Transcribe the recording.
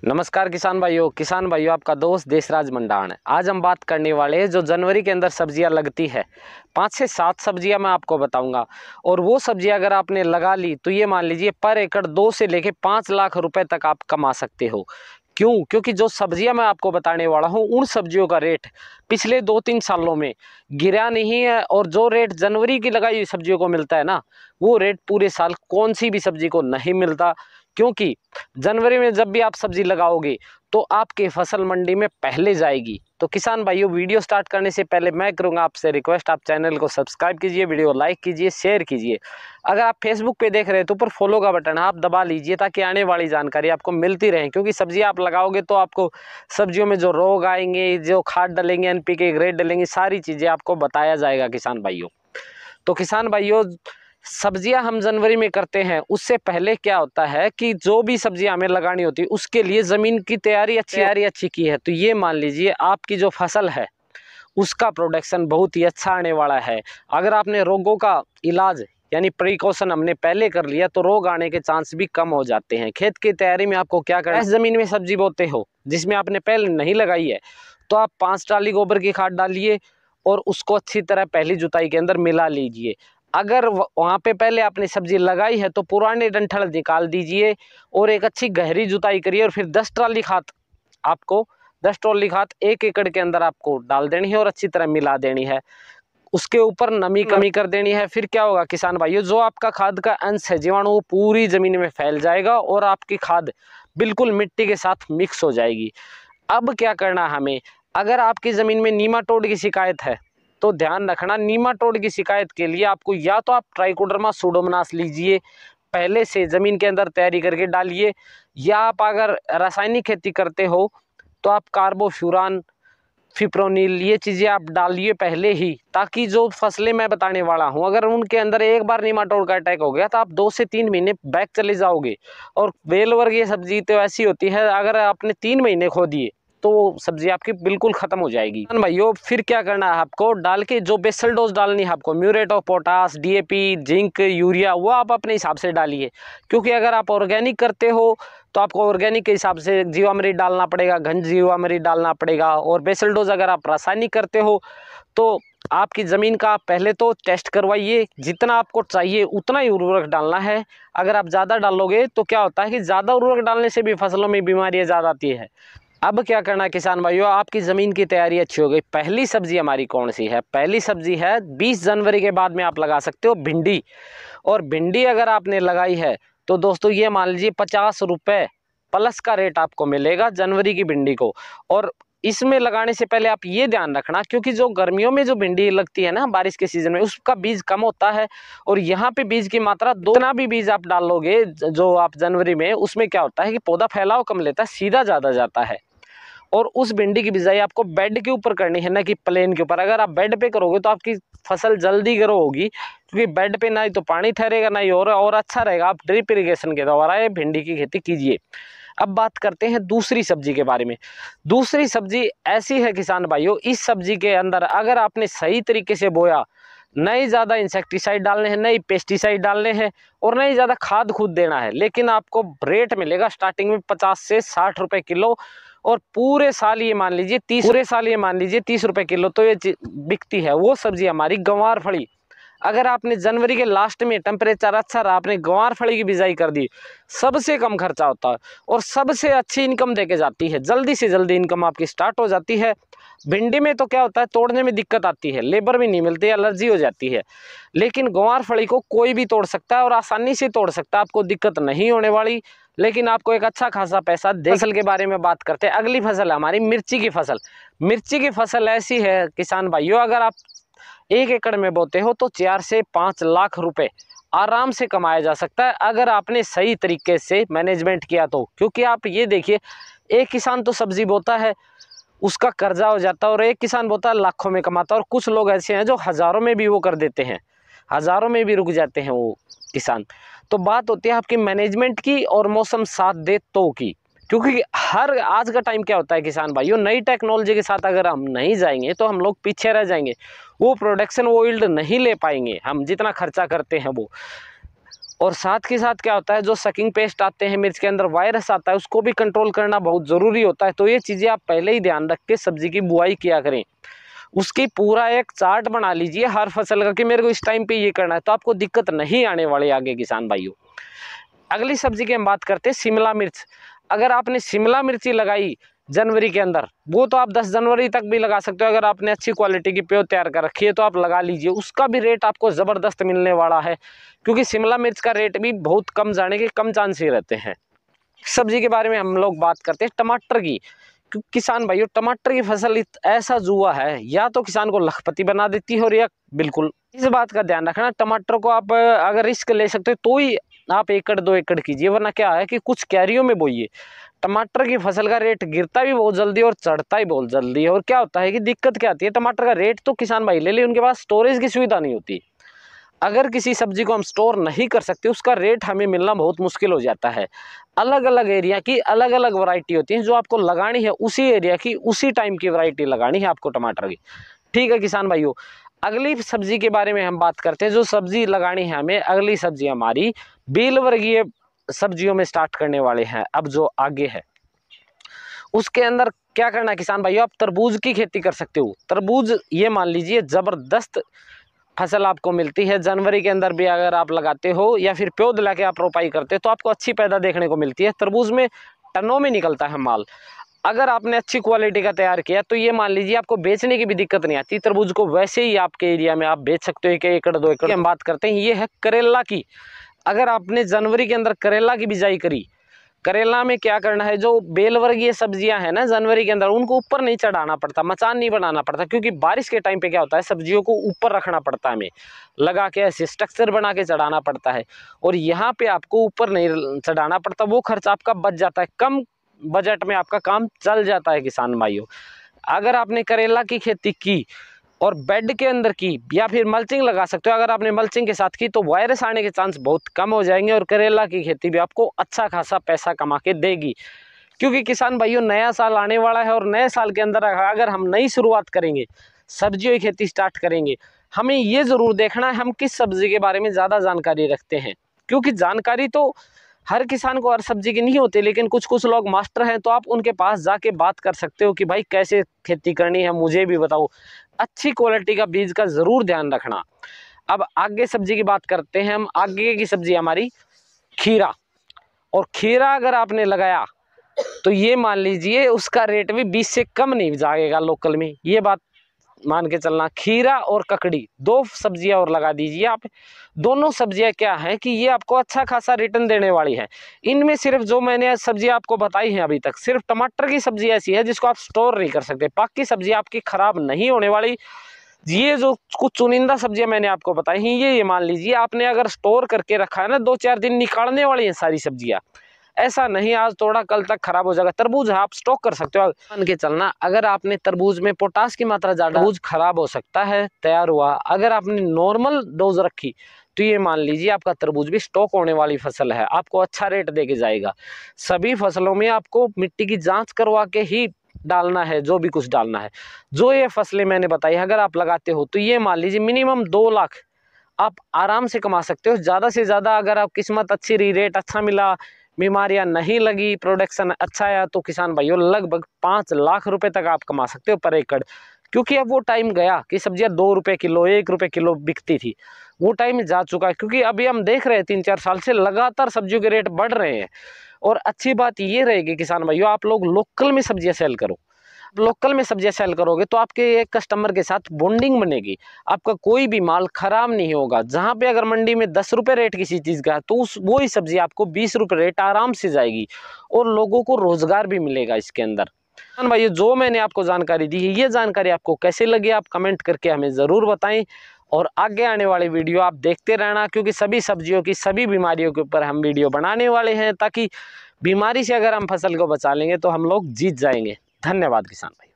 नमस्कार किसान भाइयों आपका दोस्त देशराज मंडाण है। आज हम बात करने वाले हैं जो जनवरी के अंदर सब्जियां लगती है। 5 से 7 सब्जियां मैं आपको बताऊंगा और वो सब्जियां अगर आपने लगा ली तो ये मान लीजिए पर एकड़ 2 से लेके 5 लाख रुपए तक आप कमा सकते हो। क्यों? क्योंकि जो सब्जियां मैं आपको बताने वाला हूं उन सब्जियों का रेट पिछले 2-3 सालों में गिरा नहीं है और जो रेट जनवरी की लगाई हुई सब्जियों को मिलता है ना, वो रेट पूरे साल कौन सी भी सब्जी को नहीं मिलता। क्योंकि जनवरी में जब भी आप सब्जी लगाओगे तो आपकी फसल मंडी में पहले जाएगी। तो किसान भाइयों, वीडियो स्टार्ट करने से पहले मैं करूंगा आपसे रिक्वेस्ट, आप चैनल को सब्सक्राइब कीजिए, वीडियो लाइक कीजिए, शेयर कीजिए। अगर आप फेसबुक पे देख रहे हैं तो ऊपर फॉलो का बटन आप दबा लीजिए ताकि आने वाली जानकारी आपको मिलती रहे। क्योंकि सब्जी आप लगाओगे तो आपको सब्जियों में जो रोग आएंगे, जो खाद डलेंगे, एनपीके ग्रेड डलेंगे, सारी चीज़ें आपको बताया जाएगा किसान भाइयों। तो किसान भाइयों, सब्जियां हम जनवरी में करते हैं, उससे पहले क्या होता है कि जो भी सब्जियां हमें लगानी होती है उसके लिए ज़मीन की तैयारी अच्छी की है तो ये मान लीजिए आपकी जो फसल है उसका प्रोडक्शन बहुत ही अच्छा आने वाला है। अगर आपने रोगों का इलाज यानी प्रिकॉशन हमने पहले कर लिया तो रोग आने के चांस भी कम हो जाते हैं। खेत की तैयारी में आपको क्या करना है, ज़मीन में सब्जी बोते हो जिसमें आपने पहले नहीं लगाई है तो आप 5 ट्राली गोबर की खाद डालिए और उसको अच्छी तरह पहली जुताई के अंदर मिला लीजिए। अगर वहाँ पे पहले आपने सब्जी लगाई है तो पुराने डंठल निकाल दीजिए और एक अच्छी गहरी जुताई करिए और फिर 10 ट्राली खाद आपको 10 ट्राली खाद 1 एकड़ के अंदर आपको डाल देनी है और अच्छी तरह मिला देनी है। उसके ऊपर नमी कमी कर देनी है। फिर क्या होगा किसान भाइयों, जो आपका खाद का अंश है जीवाणु वो पूरी ज़मीन में फैल जाएगा और आपकी खाद बिल्कुल मिट्टी के साथ मिक्स हो जाएगी। अब क्या करना हमें, अगर आपकी ज़मीन में नीमाटोड की शिकायत है तो ध्यान रखना, नीमाटोड की शिकायत के लिए आपको या तो आप ट्राइकोडर्मा सूडोमोनास लीजिए, पहले से ज़मीन के अंदर तैयारी करके डालिए, या आप अगर रासायनिक खेती करते हो तो आप कार्बोफ्यूरान, फिप्रोनिल, ये चीज़ें आप डालिए पहले ही, ताकि जो फसलें मैं बताने वाला हूँ अगर उनके अंदर एक बार नीमाटोड का अटैक हो गया तो आप 2 से 3 महीने बैक चले जाओगे। और बेल वर्गीय सब्जी तो ऐसी होती है, अगर आपने 3 महीने खो दिए तो सब्जी आपकी बिल्कुल खत्म हो जाएगी। भाइयों, फिर क्या करना है, आपको डाल के जो बेसल डोज डालनी है आपको, muriate of potash, DAP, zinc, urea, वो आप अपने हिसाब से डालिए। क्योंकि अगर आप ऑर्गेनिक करते हो तो आपको ऑर्गेनिक के हिसाब से जीवामृत डालना पड़ेगा, घन जीवामृत डालना पड़ेगा। और बेसल डोज अगर आप रासायनिक करते हो तो आपकी ज़मीन का आप पहले तो टेस्ट करवाइए, जितना आपको चाहिए उतना ही उर्वरक डालना है। अगर आप ज़्यादा डालोगे तो क्या होता है कि ज़्यादा उर्वरक डालने से भी फसलों में बीमारियाँ ज़्यादा आती है। अब क्या करना किसान भाइयों, आपकी ज़मीन की तैयारी अच्छी हो गई। पहली सब्जी हमारी कौन सी है? पहली सब्जी है 20 जनवरी के बाद में आप लगा सकते हो भिंडी। और भिंडी अगर आपने लगाई है तो दोस्तों ये मान लीजिए 50 रुपये प्लस का रेट आपको मिलेगा जनवरी की भिंडी को। और इसमें लगाने से पहले आप ये ध्यान रखना, क्योंकि जो गर्मियों में जो भिंडी लगती है ना बारिश के सीजन में, उसका बीज कम होता है और यहाँ पे बीज की मात्रा जितना भी बीज आप डालोगे जो आप जनवरी में, उसमें क्या होता है कि पौधा फैलाव कम लेता है, सीधा ज़्यादा जाता है। और उस भिंडी की बिजाई आपको बेड के ऊपर करनी है, ना कि प्लेन के ऊपर। अगर आप बेड पे करोगे तो आपकी फसल जल्दी ग्रो होगी, क्योंकि बेड पे ना ही तो पानी ठहरेगा ना ही और अच्छा रहेगा। आप ड्रिप इरिगेशन के द्वारा ये भिंडी की खेती कीजिए। अब बात करते हैं दूसरी सब्जी के बारे में। दूसरी सब्जी ऐसी है किसान भाइयों, इस सब्जी के अंदर अगर आपने सही तरीके से बोया, नहीं ज़्यादा इंसेक्टिसाइड डालने हैं, नहीं पेस्टिसाइड डालने हैं और नहीं ज़्यादा खाद खुद देना है, लेकिन आपको रेट मिलेगा स्टार्टिंग में 50 से 60 रुपये किलो। और पूरे साल ये मान लीजिए 30 रुपये किलो तो ये बिकती है। वो सब्जी हमारी गंवार फली। अगर आपने जनवरी के लास्ट में टेम्परेचर अच्छा रहा, आपने गंवार फली की बिजाई कर दी, सबसे कम खर्चा होता है और सबसे अच्छी इनकम देके जाती है। जल्दी से जल्दी इनकम आपकी स्टार्ट हो जाती है। भिंडी में तो क्या होता है, तोड़ने में दिक्कत आती है, लेबर भी नहीं मिलती, एलर्जी हो जाती है। लेकिन गंवार फली को कोई भी तोड़ सकता है और आसानी से तोड़ सकता है, आपको दिक्कत नहीं होने वाली, लेकिन आपको एक अच्छा खासा पैसा दे। फसल के बारे में बात करते हैं। अगली फसल है हमारी मिर्ची की फसल। मिर्ची की फसल ऐसी है किसान भाइयों, अगर आप 1 एकड़ में बोते हो तो 4 से 5 लाख रुपए आराम से कमाया जा सकता है, अगर आपने सही तरीके से मैनेजमेंट किया तो। क्योंकि आप ये देखिए, एक किसान तो सब्जी बोता है उसका कर्जा हो जाता है और एक किसान बोता है लाखों में कमाता है, और कुछ लोग ऐसे हैं जो हज़ारों में भी वो कर देते हैं, हज़ारों में भी रुक जाते हैं वो किसान। तो बात होती है आपकी मैनेजमेंट की और मौसम साथ दे तो की। क्योंकि हर आज का टाइम क्या होता है किसान भाइयों, नई टेक्नोलॉजी के साथ अगर हम नहीं जाएंगे तो हम लोग पीछे रह जाएंगे। वो प्रोडक्शन, वो यील्ड नहीं ले पाएंगे हम जितना खर्चा करते हैं वो। और साथ के साथ क्या होता है, जो सकिंग पेस्ट आते हैं मिर्च के अंदर, वायरस आता है, उसको भी कंट्रोल करना बहुत ज़रूरी होता है। तो ये चीज़ें आप पहले ही ध्यान रख के सब्जी की बुआई किया करें। उसकी पूरा एक चार्ट बना लीजिए हर फसल का कि मेरे को इस टाइम पे ये करना है, तो आपको दिक्कत नहीं आने वाली आगे किसान भाइयों। अगली सब्जी की हम बात करते हैं शिमला मिर्च। अगर आपने शिमला मिर्ची लगाई जनवरी के अंदर, वो तो आप 10 जनवरी तक भी लगा सकते हो। अगर आपने अच्छी क्वालिटी की प्योर तैयार कर रखी है तो आप लगा लीजिए, उसका भी रेट आपको ज़बरदस्त मिलने वाला है, क्योंकि शिमला मिर्च का रेट भी बहुत कम जाने के कम चांस ही रहते हैं। सब्जी के बारे में हम लोग बात करते हैं टमाटर की। किसान भाइयों, टमाटर की फसल ऐसा जुआ है, या तो किसान को लखपति बना देती है और या बिल्कुल। इस बात का ध्यान रखना, टमाटर को आप अगर रिस्क ले सकते हो तो ही आप 1-2 एकड़ कीजिए, वरना क्या है कि कुछ क्यारियों में बोइए। टमाटर की फसल का रेट गिरता भी बहुत जल्दी और चढ़ता ही बहुत जल्दी है। और क्या होता है कि दिक्कत क्या आती है, टमाटर का रेट तो किसान भाई ले ले, उनके पास स्टोरेज की सुविधा नहीं होती। अगर किसी सब्जी को हम स्टोर नहीं कर सकते, उसका रेट हमें मिलना बहुत मुश्किल हो जाता है। अलग अलग एरिया की अलग अलग वैरायटी होती है, जो आपको लगानी है उसी एरिया की उसी टाइम की वैरायटी लगानी है आपको टमाटर की। ठीक है किसान भाइयों, अगली सब्जी के बारे में हम बात करते हैं। जो सब्जी लगानी है हमें, अगली सब्जी हमारी बेल वर्गीय सब्जियों में स्टार्ट करने वाले हैं। अब जो आगे है उसके अंदर क्या करना है किसान भाइयों, आप तरबूज की खेती कर सकते हो। तरबूज ये मान लीजिए ज़बरदस्त फसल आपको मिलती है। जनवरी के अंदर भी अगर आप लगाते हो या फिर पौध लाके आप रोपाई करते हो तो आपको अच्छी पैदा देखने को मिलती है। तरबूज में टनों में निकलता है माल। अगर आपने अच्छी क्वालिटी का तैयार किया तो ये मान लीजिए आपको बेचने की भी दिक्कत नहीं आती। तरबूज को वैसे ही आपके एरिया में आप बेच सकते हो, 1 एकड़ 2 एकड़। हम बात करते हैं ये है करेला की। अगर आपने जनवरी के अंदर करेला की बिजाई करी, करेला में क्या करना है, जो बेल वर्गीय सब्जियां हैं ना जनवरी के अंदर, उनको ऊपर नहीं चढ़ाना पड़ता, मचान नहीं बनाना पड़ता, क्योंकि बारिश के टाइम पे क्या होता है सब्जियों को ऊपर रखना पड़ता है, हमें लगा के ऐसे स्ट्रक्चर बना के चढ़ाना पड़ता है। और यहाँ पे आपको ऊपर नहीं चढ़ाना पड़ता, वो खर्च आपका बच जाता है, कम बजट में आपका काम चल जाता है किसान भाइयों। अगर आपने करेला की खेती की और बेड के अंदर की, या फिर मल्चिंग लगा सकते हो। अगर आपने मल्चिंग के साथ की तो वायरस आने के चांस बहुत कम हो जाएंगे और करेला की खेती भी आपको अच्छा खासा पैसा कमा के देगी। क्योंकि किसान भाइयों, नया साल आने वाला है और नए साल के अंदर अगर हम नई शुरुआत करेंगे, सब्जियों की खेती स्टार्ट करेंगे, हमें ये ज़रूर देखना है हम किस सब्जी के बारे में ज़्यादा जानकारी रखते हैं। क्योंकि जानकारी तो हर किसान को हर सब्जी की नहीं होती, लेकिन कुछ कुछ लोग मास्टर हैं, तो आप उनके पास जाके बात कर सकते हो कि भाई कैसे खेती करनी है, मुझे भी बताओ। अच्छी क्वालिटी का बीज का ज़रूर ध्यान रखना। अब आगे सब्जी की बात करते हैं हम। आगे की सब्जी हमारी खीरा। और खीरा अगर आपने लगाया तो ये मान लीजिए उसका रेट भी 20 से कम नहीं जाएगा लोकल में, ये बात मान के चलना। खीरा और ककड़ी 2 सब्जियां और लगा दीजिए आप। दोनों सब्जियां क्या है कि ये आपको अच्छा खासा रिटर्न देने वाली है। इनमें सिर्फ जो मैंने सब्जी आपको बताई है अभी तक, सिर्फ टमाटर की सब्जी ऐसी है जिसको आप स्टोर नहीं कर सकते, बाकी सब्जी आपकी खराब नहीं होने वाली। ये जो कुछ चुनिंदा सब्जियां मैंने आपको बताई हैं, ये मान लीजिए आपने अगर स्टोर करके रखा है ना, 2-4 दिन निकालने वाली हैं सारी सब्जियां। ऐसा नहीं आज थोड़ा कल तक खराब हो जाएगा। तरबूज है, आप स्टॉक कर सकते हो। मान के चलना, अगर आपने तरबूज में पोटास की मात्रा ज़्यादा, तरबूज खराब हो सकता है तैयार हुआ। अगर आपने नॉर्मल डोज रखी तो ये मान लीजिए आपका तरबूज भी स्टॉक होने वाली फसल है, आपको अच्छा रेट दे के जाएगा। सभी फसलों में आपको मिट्टी की जांच करवा के ही डालना है, जो भी कुछ डालना है। जो ये फसलें मैंने बताई अगर आप लगाते हो तो ये मान लीजिए मिनिमम 2 लाख आप आराम से कमा सकते हो। ज़्यादा से ज़्यादा अगर आप किस्मत अच्छी रही, रेट अच्छा मिला, बीमारियां नहीं लगी, प्रोडक्शन अच्छा आया, तो किसान भाइयों लगभग 5 लाख रुपए तक आप कमा सकते हो पर एकड़। क्योंकि अब वो टाइम गया कि सब्जियां 2 रुपए किलो 1 रुपए किलो बिकती थी, वो टाइम जा चुका है। क्योंकि अभी हम देख रहे हैं 3-4 साल से लगातार सब्जियों के रेट बढ़ रहे हैं। और अच्छी बात ये रहेगी किसान भाइयों, आप लोग लोकल में सब्जियां सेल करो। लोकल में सब्जियां सेल करोगे तो आपके एक कस्टमर के साथ बॉन्डिंग बनेगी, आपका कोई भी माल खराब नहीं होगा। जहां पे अगर मंडी में 10 रुपये रेट किसी चीज़ का है तो उस वही सब्जी आपको 20 रुपये रेट आराम से जाएगी और लोगों को रोजगार भी मिलेगा इसके अंदर। भाई जो मैंने आपको जानकारी दी है, ये जानकारी आपको कैसे लगी आप कमेंट करके हमें ज़रूर बताएं। और आगे आने वाली वीडियो आप देखते रहना, क्योंकि सभी सब्जियों की सभी बीमारियों के ऊपर हम वीडियो बनाने वाले हैं, ताकि बीमारी से अगर हम फसल को बचा लेंगे तो हम लोग जीत जाएंगे। धन्यवाद किसान भाई।